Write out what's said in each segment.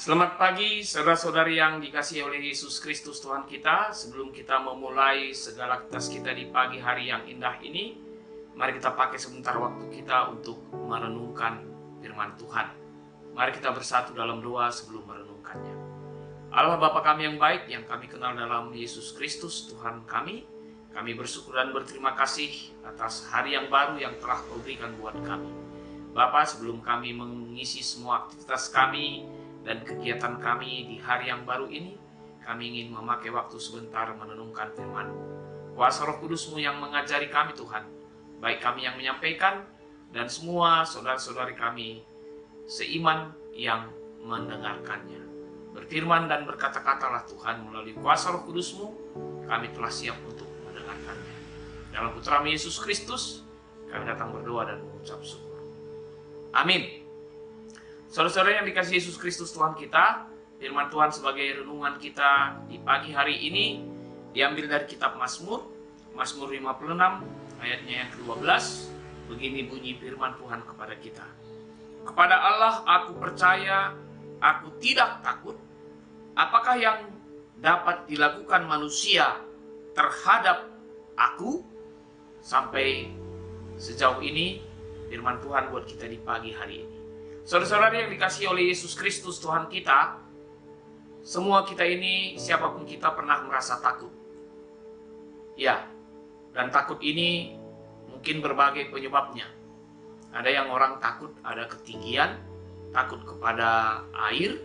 Selamat pagi, saudara-saudari yang dikasihi oleh Yesus Kristus Tuhan kita. Sebelum kita memulai segala aktivitas kita di pagi hari yang indah ini, mari kita pakai sebentar waktu kita untuk merenungkan firman Tuhan. Mari kita bersatu dalam doa sebelum merenungkannya. Allah Bapa kami yang baik, yang kami kenal dalam Yesus Kristus Tuhan kami bersyukur dan berterima kasih atas hari yang baru yang telah Kau berikan buat kami. Bapa, sebelum kami mengisi semua aktivitas kami dan kegiatan kami di hari yang baru ini, kami ingin memakai waktu sebentar menenungkan firman. Kuasa Roh Kudus-Mu yang mengajari kami Tuhan, baik kami yang menyampaikan dan semua saudara-saudari kami seiman yang mendengarkannya. Berfirman dan berkata-katalah Tuhan melalui kuasa Roh Kudus-Mu, kami telah siap untuk mendengarkannya. Dalam Putra-Mu Yesus Kristus, kami datang berdoa dan mengucap syukur. Amin. Saudara-saudara yang dikasihi Yesus Kristus Tuhan kita, firman Tuhan sebagai renungan kita di pagi hari ini diambil dari kitab Mazmur 56 ayatnya yang ke-12. Begini bunyi firman Tuhan kepada kita. Kepada Allah aku percaya, aku tidak takut. Apakah yang dapat dilakukan manusia terhadap aku? Sampai sejauh ini firman Tuhan buat kita di pagi hari ini. Saudara-saudara yang dikasihi oleh Yesus Kristus Tuhan kita, semua kita ini, siapapun kita pernah merasa takut. Ya, dan takut ini mungkin berbagai penyebabnya. Ada yang orang takut ada ketinggian, takut kepada air,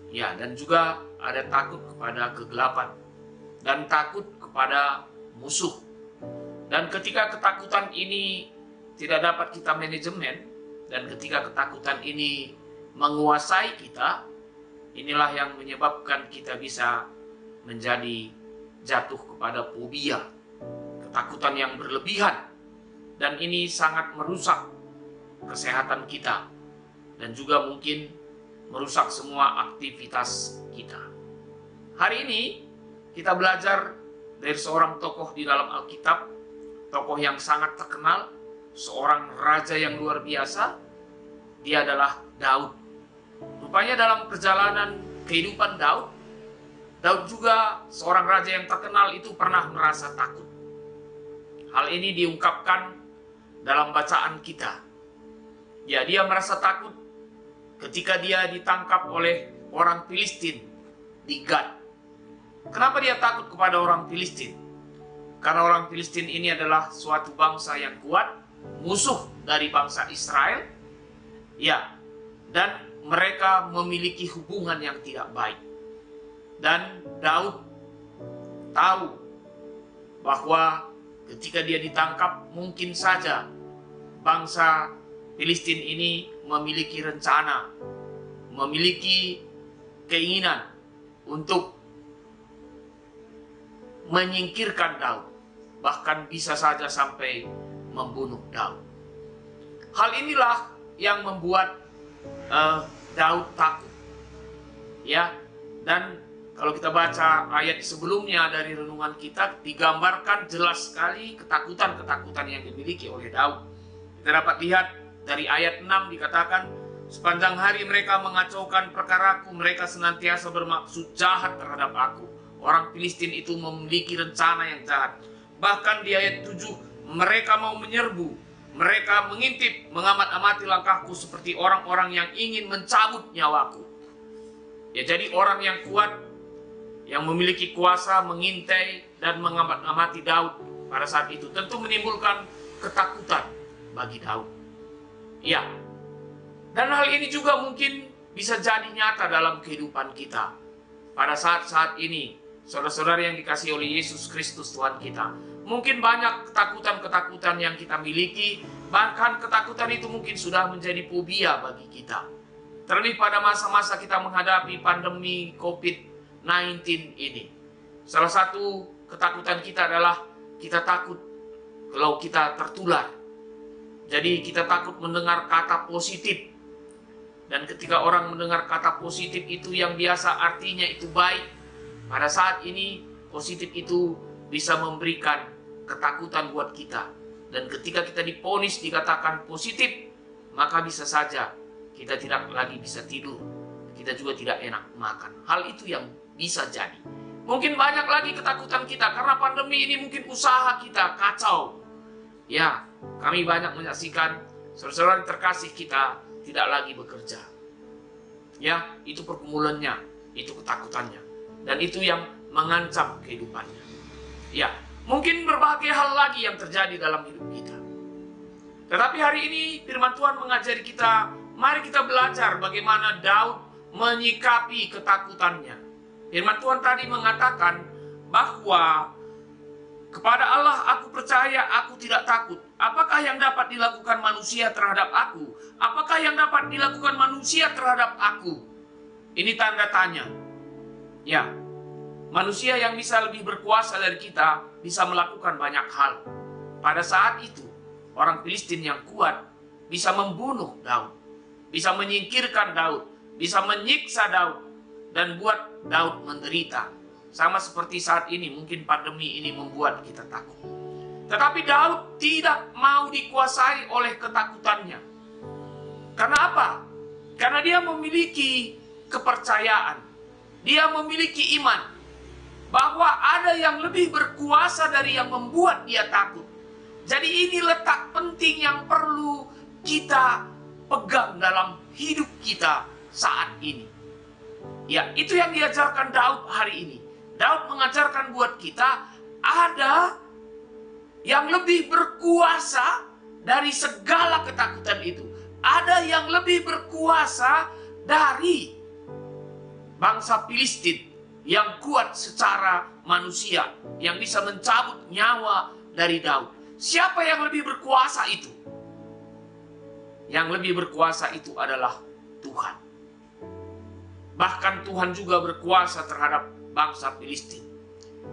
ya, dan juga ada takut kepada kegelapan, dan takut kepada musuh. Dan ketika ketakutan ini tidak dapat kita manajemen, dan ketika ketakutan ini menguasai kita, inilah yang menyebabkan kita bisa menjadi jatuh kepada fobia, ketakutan yang berlebihan. Dan ini sangat merusak kesehatan kita dan juga mungkin merusak semua aktivitas kita. Hari ini kita belajar dari seorang tokoh di dalam Alkitab, tokoh yang sangat terkenal, seorang raja yang luar biasa. Dia adalah Daud. Rupanya dalam perjalanan kehidupan Daud juga seorang raja yang terkenal itu pernah merasa takut. Hal ini diungkapkan dalam bacaan kita. Ya, dia merasa takut ketika dia ditangkap oleh orang Filistin di Gad. Kenapa dia takut kepada orang Filistin? Karena orang Filistin ini adalah suatu bangsa yang kuat, musuh dari bangsa Israel. Ya, dan mereka memiliki hubungan yang tidak baik. Dan Daud tahu bahwa ketika dia ditangkap, mungkin saja bangsa Filistin ini memiliki rencana, memiliki keinginan untuk menyingkirkan Daud, bahkan bisa saja sampai membunuh Daud. Hal inilah yang membuat Daud takut. Ya, dan kalau kita baca ayat sebelumnya dari renungan kita, digambarkan jelas sekali ketakutan-ketakutan yang dimiliki oleh Daud. Kita dapat lihat dari ayat 6 dikatakan, sepanjang hari mereka mengacaukan perkaraku, mereka senantiasa bermaksud jahat terhadap aku. Orang Filistin itu memiliki rencana yang jahat. Bahkan di ayat 7, mereka mau menyerbu. Mereka mengintip, mengamat-amati langkahku seperti orang-orang yang ingin mencabut nyawaku. Ya, jadi orang yang kuat, yang memiliki kuasa mengintai dan mengamat-amati Daud pada saat itu tentu menimbulkan ketakutan bagi Daud. Ya, dan hal ini juga mungkin bisa jadi nyata dalam kehidupan kita. Pada saat-saat ini, saudara-saudara yang dikasihi oleh Yesus Kristus Tuhan kita, mungkin banyak ketakutan-ketakutan yang kita miliki, bahkan ketakutan itu mungkin sudah menjadi fobia bagi kita. Terlebih pada masa-masa kita menghadapi pandemi COVID-19 ini. Salah satu ketakutan kita adalah kita takut kalau kita tertular. Jadi kita takut mendengar kata positif. Dan ketika orang mendengar kata positif itu yang biasa artinya itu baik, pada saat ini positif itu bisa memberikan ketakutan buat kita. Dan ketika kita divonis dikatakan positif, maka bisa saja kita tidak lagi bisa tidur, kita juga tidak enak makan. Hal itu yang bisa jadi. Mungkin banyak lagi ketakutan kita karena pandemi ini, mungkin usaha kita kacau. Ya, kami banyak menyaksikan saudara-saudara terkasih kita tidak lagi bekerja. Ya, itu pergumulannya, itu ketakutannya. Dan itu yang mengancam kehidupannya. Ya, mungkin berbagai hal lagi yang terjadi dalam hidup kita. Tetapi hari ini firman Tuhan mengajari kita, mari kita belajar bagaimana Daud menyikapi ketakutannya. Firman Tuhan tadi mengatakan bahwa kepada Allah aku percaya, aku tidak takut. Apakah yang dapat dilakukan manusia terhadap aku? Apakah yang dapat dilakukan manusia terhadap aku? Ini tanda tanya. Ya, manusia yang bisa lebih berkuasa dari kita bisa melakukan banyak hal. Pada saat itu, orang Filistin yang kuat bisa membunuh Daud, bisa menyingkirkan Daud, bisa menyiksa Daud, dan buat Daud menderita. Sama seperti saat ini, mungkin pandemi ini membuat kita takut. Tetapi Daud tidak mau dikuasai oleh ketakutannya. Karena apa? Karena dia memiliki kepercayaan. Dia memiliki iman bahwa ada yang lebih berkuasa dari yang membuat dia takut. Jadi ini letak penting yang perlu kita pegang dalam hidup kita saat ini. Ya, itu yang diajarkan Daud hari ini. Daud mengajarkan buat kita, ada yang lebih berkuasa dari segala ketakutan itu. Ada yang lebih berkuasa dari bangsa Filistin yang kuat secara manusia, yang bisa mencabut nyawa dari Daud. Siapa yang lebih berkuasa itu? Yang lebih berkuasa itu adalah Tuhan. Bahkan Tuhan juga berkuasa terhadap bangsa Filistin.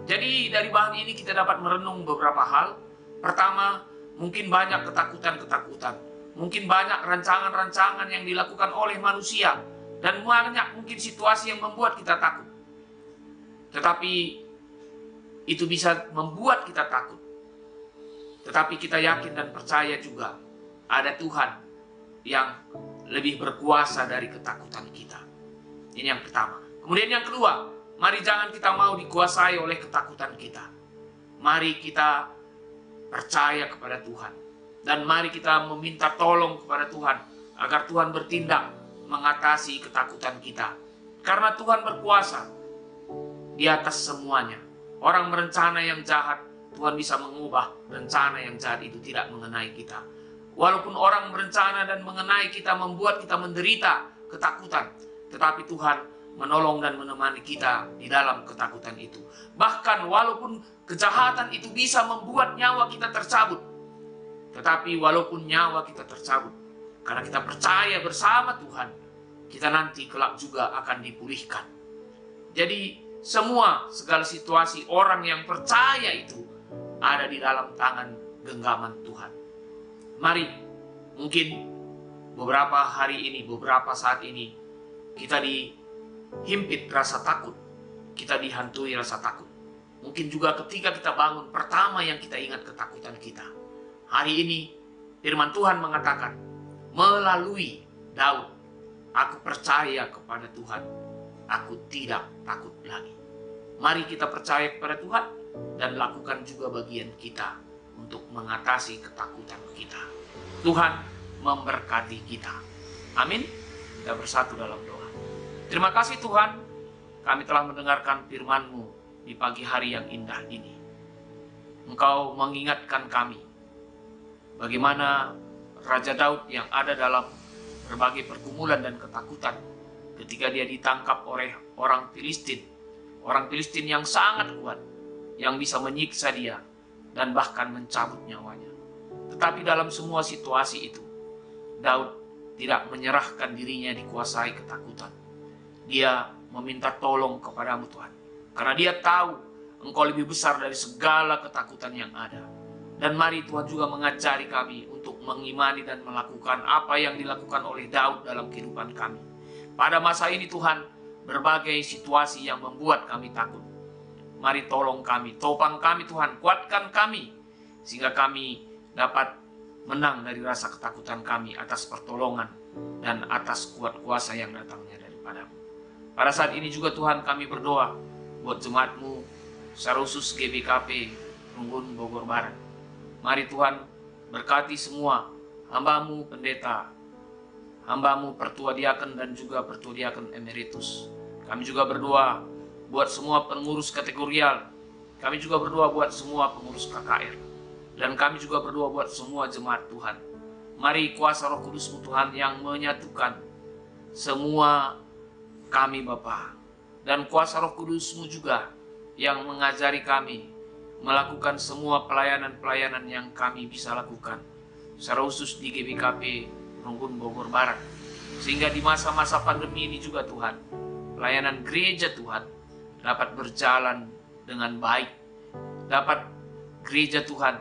Jadi dari bahan ini kita dapat merenung beberapa hal. Pertama, mungkin banyak ketakutan-ketakutan. Mungkin banyak rancangan-rancangan yang dilakukan oleh manusia. Dan banyak mungkin situasi yang membuat kita takut. Tetapi itu bisa membuat kita takut. Tetapi kita yakin dan percaya juga ada Tuhan yang lebih berkuasa dari ketakutan kita. Ini yang pertama. Kemudian yang kedua, mari jangan kita mau dikuasai oleh ketakutan kita. Mari kita percaya kepada Tuhan. Dan mari kita meminta tolong kepada Tuhan agar Tuhan bertindak mengatasi ketakutan kita. Karena Tuhan berkuasa di atas semuanya. Orang berencana yang jahat, Tuhan bisa mengubah rencana yang jahat itu tidak mengenai kita. Walaupun orang berencana dan mengenai kita, membuat kita menderita ketakutan, tetapi Tuhan menolong dan menemani kita di dalam ketakutan itu. Bahkan walaupun kejahatan itu bisa membuat nyawa kita tercabut, tetapi walaupun nyawa kita tercabut, karena kita percaya bersama Tuhan, kita nanti kelak juga akan dipulihkan. Jadi segala situasi orang yang percaya itu ada di dalam tangan genggaman Tuhan. Mari, mungkin beberapa hari ini, beberapa saat ini, kita dihimpit rasa takut, kita dihantui rasa takut. Mungkin juga ketika kita bangun, pertama yang kita ingat ketakutan kita. Hari ini, firman Tuhan mengatakan, melalui Daud, aku percaya kepada Tuhan, aku tidak takut lagi. Mari kita percaya kepada Tuhan, dan lakukan juga bagian kita untuk mengatasi ketakutan kita. Tuhan memberkati kita. Amin. Kita bersatu dalam doa. Terima kasih Tuhan, kami telah mendengarkan firman-Mu di pagi hari yang indah ini. Engkau mengingatkan kami bagaimana Raja Daud yang ada dalam berbagai pergumulan dan ketakutan ketika dia ditangkap oleh orang Filistin yang sangat kuat, yang bisa menyiksa dia dan bahkan mencabut nyawanya. Tetapi dalam semua situasi itu, Daud tidak menyerahkan dirinya dikuasai ketakutan. Dia meminta tolong kepadamu Tuhan. Karena dia tahu Engkau lebih besar dari segala ketakutan yang ada. Dan mari Tuhan juga mengajari kami untuk mengimani dan melakukan apa yang dilakukan oleh Daud dalam kehidupan kami. Pada masa ini Tuhan, berbagai situasi yang membuat kami takut. Mari tolong kami, topang kami Tuhan, kuatkan kami. Sehingga kami dapat menang dari rasa ketakutan kami atas pertolongan dan atas kuat kuasa yang datangnya daripadamu. Pada saat ini juga Tuhan kami berdoa buat jemaat-Mu, secara khusus GBKP Runggun Bogor Barat. Mari Tuhan berkati semua hamba-Mu pendeta, hamba-Mu pertua diaken dan juga pertua diaken emeritus. Kami juga berdoa buat semua pengurus kategorial. Kami juga berdoa buat semua pengurus KKR. Dan kami juga berdoa buat semua jemaat Tuhan. Mari kuasa Roh Kudus-Mu Tuhan yang menyatukan semua kami Bapa. Dan kuasa Roh Kudus-Mu juga yang mengajari kami melakukan semua pelayanan-pelayanan yang kami bisa lakukan. Secara khusus di GBKP Runggun Bogor Barat. Sehingga di masa-masa pandemi ini juga Tuhan, pelayanan gereja Tuhan dapat berjalan dengan baik. Dapat gereja Tuhan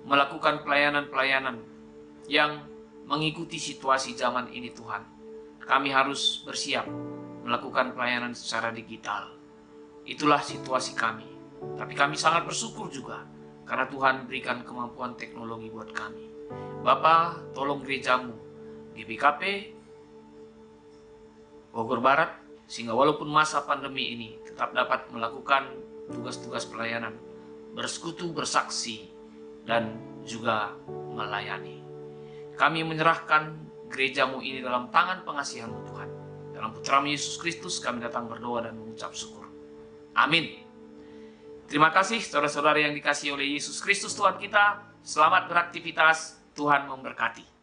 melakukan pelayanan-pelayanan yang mengikuti situasi zaman ini Tuhan. Kami harus bersiap melakukan pelayanan secara digital. Itulah situasi kami. Tapi kami sangat bersyukur juga karena Tuhan berikan kemampuan teknologi buat kami. Bapa, tolong gereja-Mu GBKP Bogor Barat, sehingga walaupun masa pandemi ini tetap dapat melakukan tugas-tugas pelayanan, bersekutu, bersaksi, dan juga melayani. Kami menyerahkan gereja-Mu ini dalam tangan pengasihan-Mu Tuhan. Dalam Putra-Mu Yesus Kristus kami datang berdoa dan mengucap syukur. Amin. Terima kasih saudara-saudara yang dikasihi oleh Yesus Kristus Tuhan kita. Selamat beraktivitas, Tuhan memberkati.